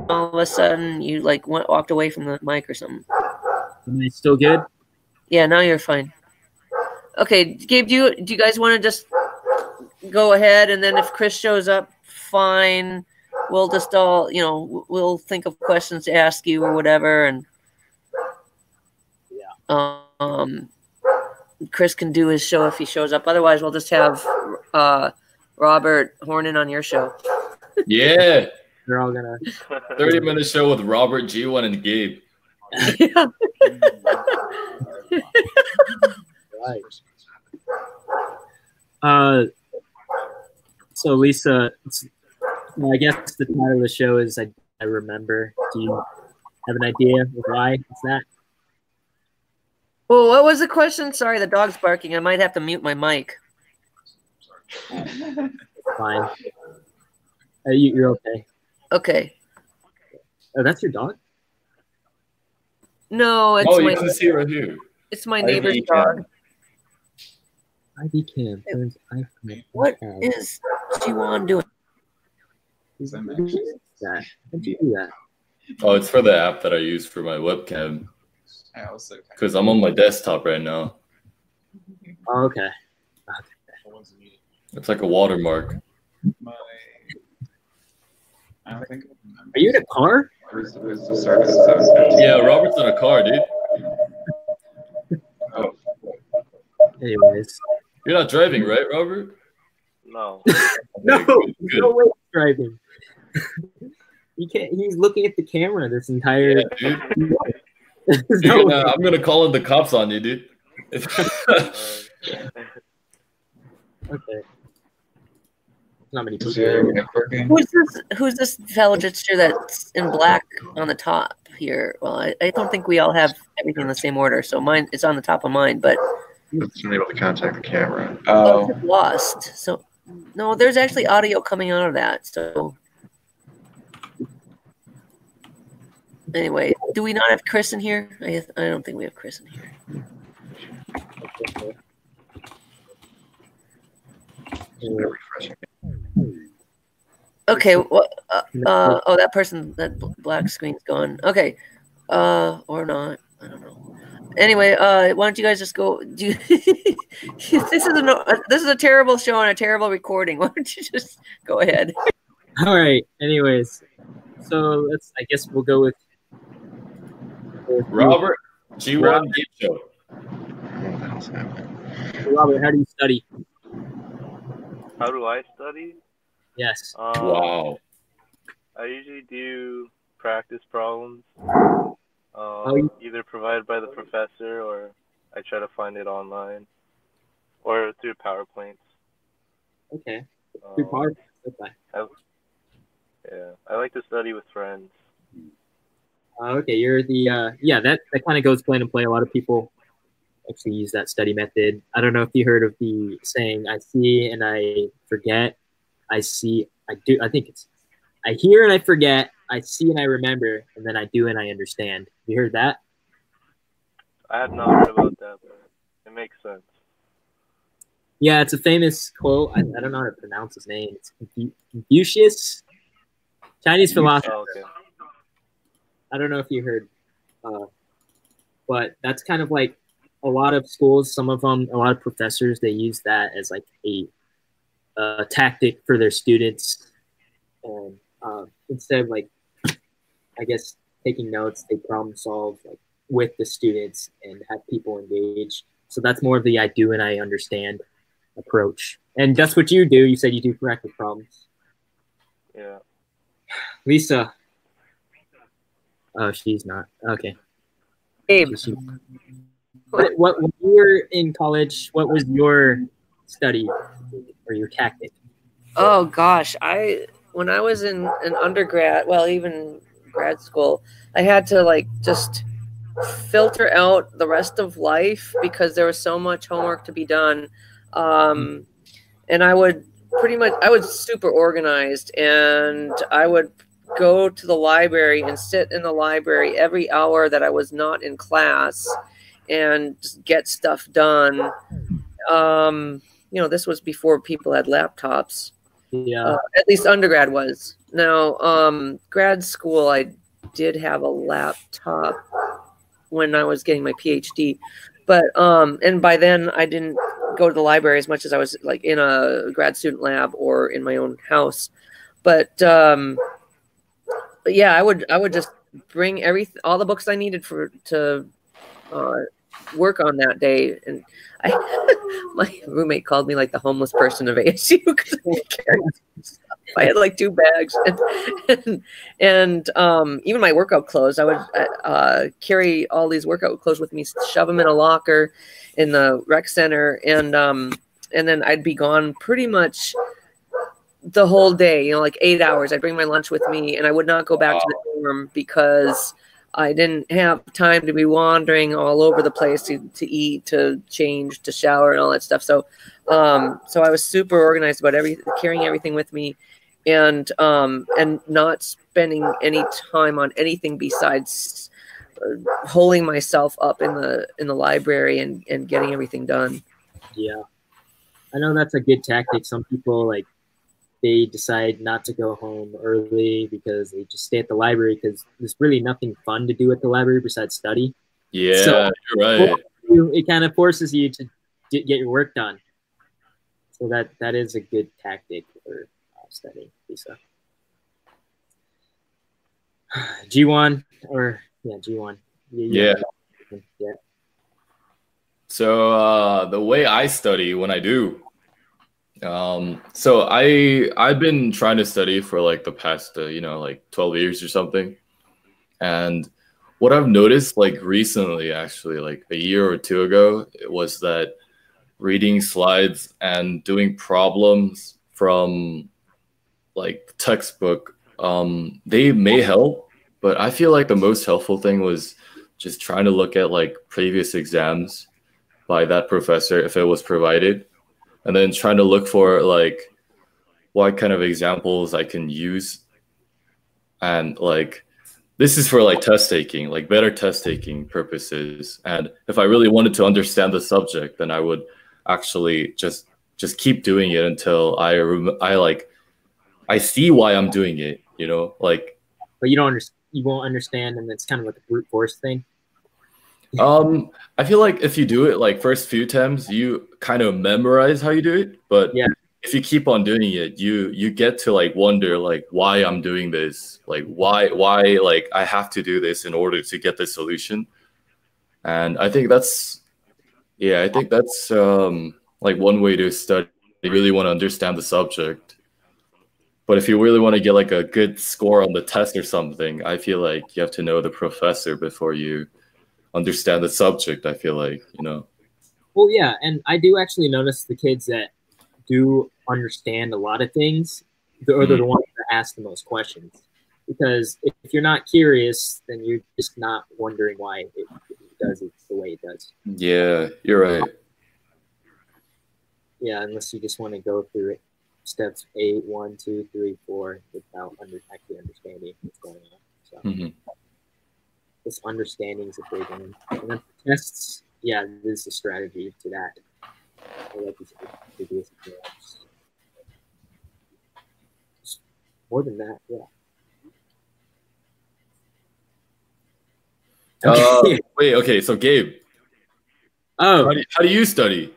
all of a sudden you like walked away from the mic or something. Am I still good? Yeah, now you're fine. Okay, Gabe, do you guys want to just go ahead, and then if Chris shows up, fine. We'll just all, we'll think of questions to ask you or whatever, and Chris can do his show if he shows up. Otherwise, we'll just have Robert Hornin on your show. Yeah. They're all gonna 30-minute show with Robert, G1, and Gabe. Yeah. Right. So Lisa, I guess the title of the show is I Remember. Do you have an idea of why it's that? Well, what was the question? Sorry, the dog's barking. I might have to mute my mic. Fine. You're okay. Okay. Oh, that's your dog? No, it's you can see right here. It's my neighbor's dog. IV cam turns iPhone. What is G1 doing? That? How'd you do that? Oh, it's for the app that I use for my webcam. Because I'm on my desktop right now. Oh, okay. It's like a watermark. Are you in a car? Yeah, Robert's in a car, dude. Anyways. You're not driving, right, Robert? No. No, good. No way he's driving. He can't. He's looking at the camera this entire. Yeah, dude. I'm gonna call in the cops on you, dude. Okay. Not many people. Who's this fellow gesture that's in black on the top here? Well, I don't think we all have everything in the same order, so mine it's on the top of mine, but it's not able to contact the camera. Oh, it's lost. So no, there's actually audio coming out of that. So anyway, do we not have Chris in here? I don't think we have Chris in here. Okay, well, oh, that person, that black screen's gone. Okay, or not, I don't know. Anyway, why don't you guys just go? This is a terrible show and a terrible recording. Why don't you just go ahead? All right. Anyways, so I guess we'll go with Robert G1 Game Show. Robert, how do you study? How do I study? Yes. Wow. I usually do practice problems, either provided by the professor or I try to find it online or through PowerPoints. Okay. Through PowerPoints. Okay. Yeah, I like to study with friends. Okay, you're the that kind of goes play to play. A lot of people actually use that study method. I don't know if you heard of the saying, I see and I forget. I see, I do. I think it's, I hear and I forget. I see and I remember, and then I do and I understand. You heard that? I have not heard about that, but it makes sense. Yeah, it's a famous quote. I don't know how to pronounce his name. It's Confucius, Chinese philosopher. Oh, okay. I don't know if you heard, but that's kind of like a lot of schools. Some of them, a lot of professors, they use that as like a tactic for their students, and instead of like, I guess, taking notes, they problem solve like with the students and have people engage. So that's more of the I do and I understand approach, and that's what you do. You said you do practice problems. Yeah. Lisa. Oh, she's not. Okay. Gabe. What when you were in college, what was your study or your tactic? Oh gosh, when I was in undergrad, well, even grad school, I had to like just filter out the rest of life because there was so much homework to be done. And I was super organized, and I would go to the library and sit in the library every hour that I was not in class and just get stuff done. This was before people had laptops. Yeah. At least undergrad was. Now, grad school, I did have a laptop when I was getting my PhD, but and by then I didn't go to the library as much as I was like in a grad student lab or in my own house. But yeah, I would just bring all the books I needed to work on that day. And my roommate called me like the homeless person of ASU because I had like 2 bags, and even my workout clothes. I would carry all these workout clothes with me, shove them in a locker in the rec center, and then I'd be gone pretty much the whole day. You know, like 8 hours. I'd bring my lunch with me, and I would not go back to the dorm because I didn't have time to be wandering all over the place to eat, to change, to shower, and all that stuff. So I was super organized about carrying everything with me, and not spending any time on anything besides holding myself up in the library and getting everything done. Yeah, I know that's a good tactic. Some people like they decide not to go home early because they just stay at the library because there's really nothing fun to do at the library besides study. Yeah, so, you're right. It kind of forces you to get your work done. So that is a good tactic for studying, Lisa. G1 or G1. Yeah. So the way I study when I do. So I've been trying to study for like the past, like 12 years or something. And what I've noticed like recently, actually, like a year or 2 ago, it was that reading slides and doing problems from like textbook, they may help, but I feel like the most helpful thing was just trying to look at like previous exams by that professor if it was provided. And then trying to look for like what kind of examples I can use. And like, this is for like test taking, like better test taking purposes. And if I really wanted to understand the subject, then I would actually just keep doing it until I see why I'm doing it, like. But you won't understand, and it's kind of like a brute force thing. I feel like if you do it like first few times, you kind of memorize how you do it. But yeah, if you keep on doing it, you get to like wonder like why I'm doing this, like why like I have to do this in order to get the solution. And I think that's like one way to study. You really want to understand the subject. But if you really want to get like a good score on the test or something, I feel like you have to know the professor before you understand the subject. I feel like, Well, yeah, and I do actually notice the kids that do understand a lot of things, they're the ones that ask the most questions. Because if you're not curious, then you're just not wondering why it does it the way it does. Yeah, you're right. Yeah, unless you just want to go through it, steps 8, 1, 2, 3, 4, without actually understanding what's going on. So. This understanding is a big one. And then for tests, yeah, there's a strategy to that. I like these previous exams. More than that, yeah. Wait, okay, so Gabe. Oh. How do you study?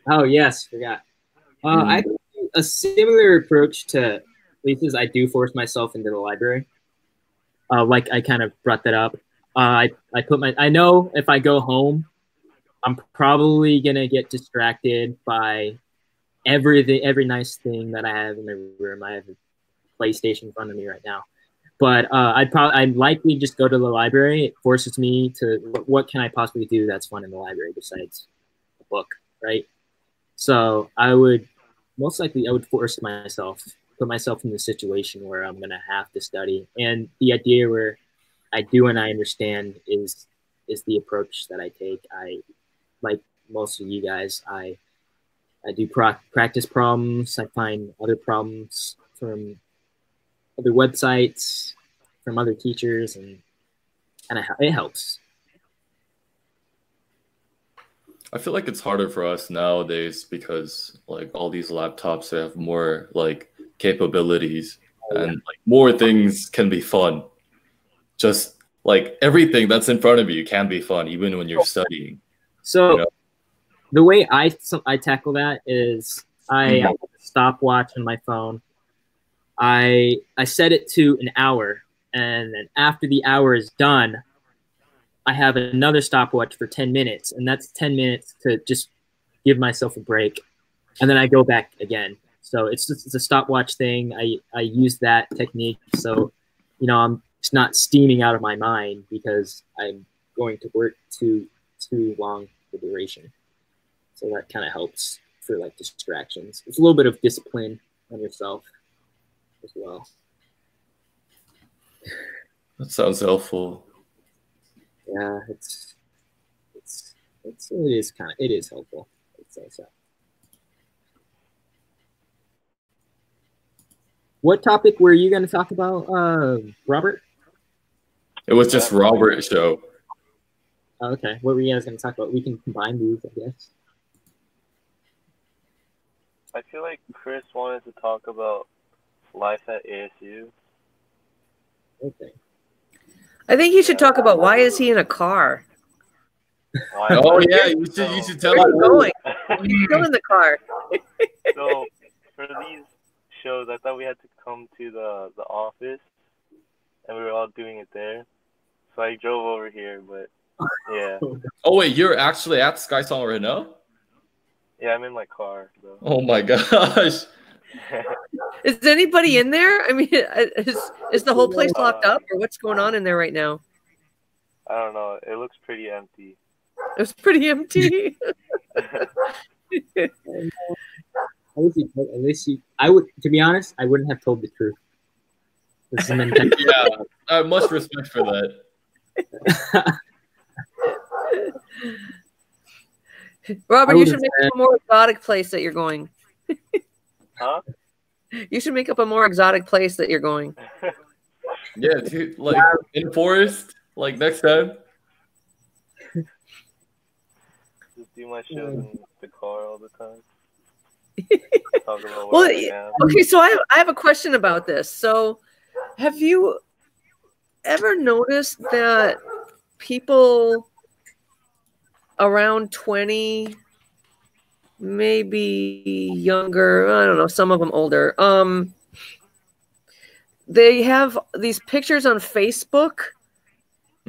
Oh, yes, forgot. I have a similar approach to Lisa's. I do force myself into the library. Like I kind of brought that up. I know if I go home, I'm probably gonna get distracted by every nice thing that I have in my room. I have a PlayStation in front of me right now, but I'd likely just go to the library. It forces me to what can I possibly do that's fun in the library besides a book, right? So I would most likely force myself. Put myself in the situation where I'm gonna have to study, and the idea where I do and I understand is the approach that I take. I, like most of you guys, I do practice problems. I find other problems from other websites, from other teachers, and it helps. I feel like it's harder for us nowadays because like all these laptops have more like capabilities. and like more things can be fun. Just like everything that's in front of you can be fun, even when you're studying. So You know? the way I tackle that is I have a stopwatch on my phone. I set it to an hour, and then after the hour is done, I have another stopwatch for 10 minutes, and that's 10 minutes to just give myself a break, and then I go back again. So it's a stopwatch thing. I use that technique, so I'm just not steaming out of my mind because I'm going to work too long for duration. So that kind of helps for like distractions. It's a little bit of discipline on yourself as well. That sounds helpful. Yeah, it is helpful. I'd say so. What topic were you going to talk about, Robert? It was just Robert's show. Oh, okay, what were you guys going to talk about? We can combine these, I guess. I feel like Chris wanted to talk about life at ASU. Okay. I think you should talk about why is he in a car? Oh yeah, you should tell Where are us. you going? He's still in the car. So for these shows, I thought we had to come to the office, and we were all doing it there. So I drove over here, but yeah. Oh wait, you're actually at Sky Song right now? Yeah, I'm in my car, though. Oh my gosh. Is anybody in there? I mean, is the whole place locked up, or what's going on in there right now? I don't know. It looks pretty empty. It's pretty empty. To be honest, I wouldn't have told the truth. Yeah, I have much respect for that. Robert, you should make up a more exotic place that you're going. Huh? You should make up a more exotic place that you're going. Yeah, dude, like in forest, like next time. Just do my shows in the car all the time. Talk about Well, what I am. okay, so I have a question about this. So, have you ever noticed that people around 20, maybe younger, I don't know, some of them older, they have these pictures on Facebook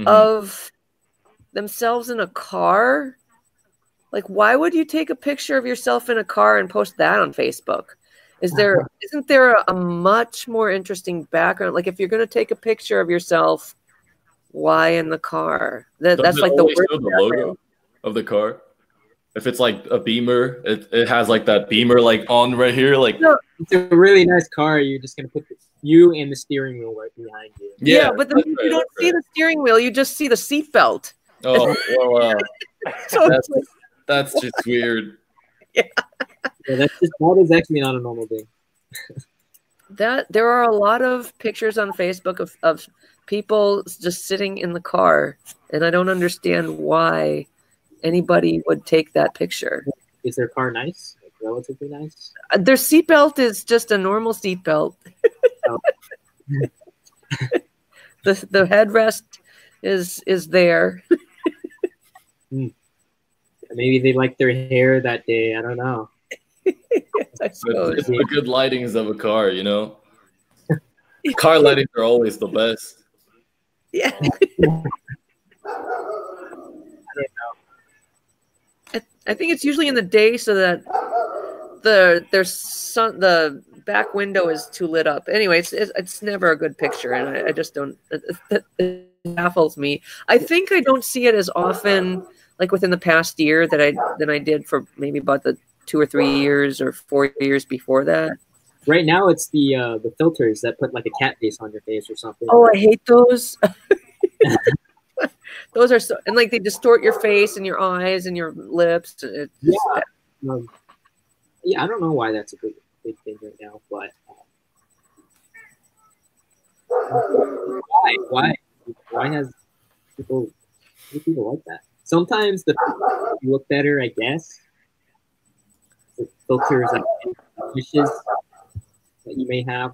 of themselves in a car? Like, why would you take a picture of yourself in a car and post that on Facebook? Isn't there a much more interesting background? Like, if you're going to take a picture of yourself, why in the car? That's like the worst. Show the logo of the car. If it's like a Beamer, it has like that Beamer like on right here. Like, it's a really nice car. You're just gonna put you and the steering wheel right behind you. Yeah, but then you don't see the steering wheel. You just see the seatbelt. Oh well, So that's just weird. Yeah, that is actually not a normal thing. That there are a lot of pictures on Facebook of people just sitting in the car, and I don't understand why anybody would take that picture. Is their car nice? Like, relatively nice? Their seatbelt is just a normal seatbelt. Oh. The headrest is there. Maybe they like their hair that day. I don't know. I suppose. It's the good lightings of a car, you know. Car lightings are always the best. Yeah. I think it's usually in the day so that the back window is too lit up. Anyway, it's never a good picture, and I just don't. It baffles me. I think I don't see it as often, like within the past year, than I did for maybe about the 2 or 3 years or 4 years before that. Right now, it's the filters that put like a cat face on your face or something. Oh, I hate those. Those are so, and like they distort your face and your eyes and your lips. Yeah, I don't know why that's a big thing right now, but why has people like that? Sometimes the you look better, I guess. The filters, like wishes that you may have